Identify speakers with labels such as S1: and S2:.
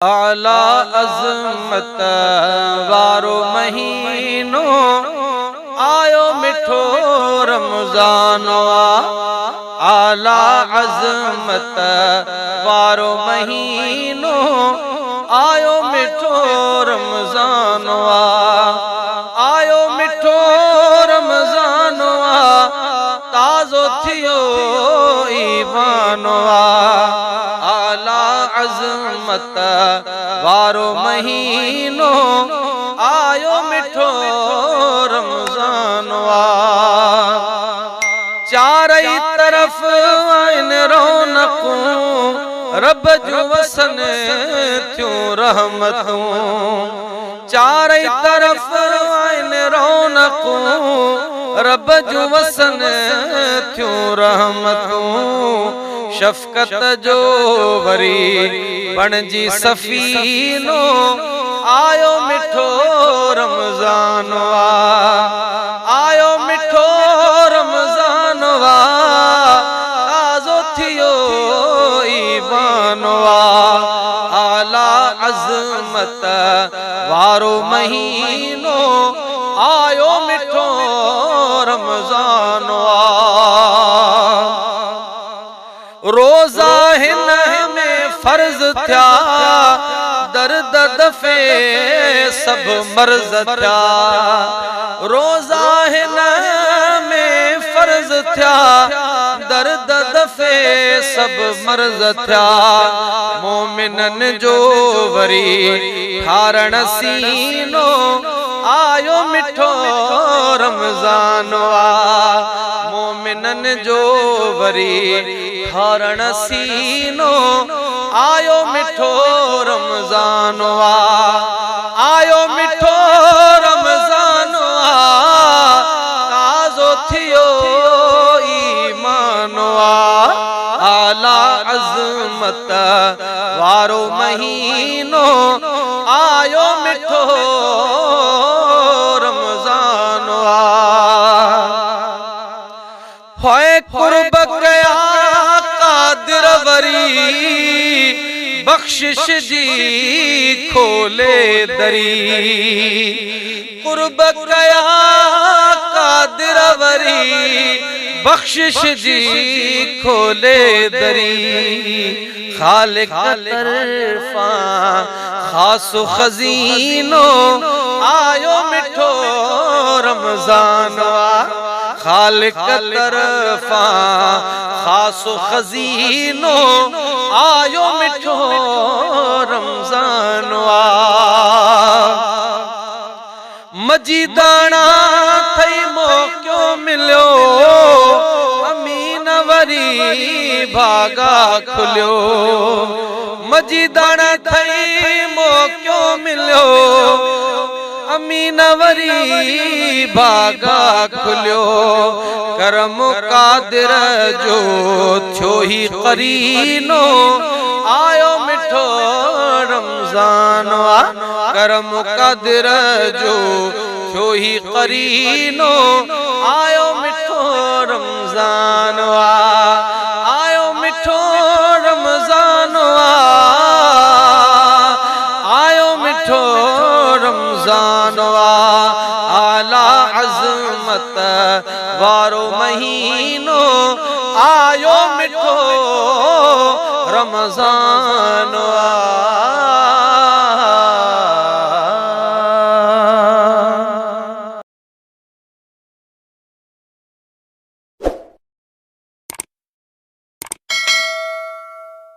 S1: आला अज़मत वारो महीनो आयो मिठो रमज़ान। आला अज़मत वारो महीनो आयो मिठो रमज़ान। आयो मिठो रमज़ान ताज़ो थियो ईमान। आला अज़मत वारो महीनो आयो मिठो रमज़ान। चारई तरफ आइन रौनकूं रब जो वसन थियो रहमतूं। चारई तरफ आइन रौनकूं रब जो वसन थियो रहमतूं। शफ़क़त जो वरी बणजी सफ़ीनो आयो मिठो रमज़ान। आयो मिठो रमज़ान ताज़ो थियो ईमान। आला अज़मत वारो महीनो आयो मिठो रमज़ान। रोज़ा हिन में फर्ज थिया दर्द दफ़े सब मर्ज थिया। रोज़ा हिन में फर्ज थिया दर्द दफ़े सब मर्ज थिया। मोमिनन जो वरी ठारण सीनो आयो मिठो रमज़ान। मोमिनन जो वरी ठारण सीनो आयो मिठो रमज़ान। आयो मिठो रमज़ान ताज़ो थियो ईमान। आला अज़मत वारो महीनो आयो मिठो रमज़ान। होए कुर्ब कया कादिर वरी बख्शिश जी खोले दरी। कुर्ब कया कादिर वरी बख्शिश जी खोले दरी। खालिक तरफा खासो खजीनो आयो मिठो रमज़ान। खालिक तरफा खासो खजीनो आयो मिठो रमज़ान। मजीदाना थई मौक़ो मिलो अमीन वरी भागा खुलियो। मजीदाना थई मौक़ो मिलो अमीन वरी भागा खुलियो। करम कादिर जो थियो ही करीनो आयो मिठो रमज़ान। करम कादिर जो थियो ही करीनो आयो मिठो रमज़ान। आयो मिठो रमज़ान आयो मिठो रमज़ान। आला अज़मत वारो महीनो आयो मिठो रमज़ान।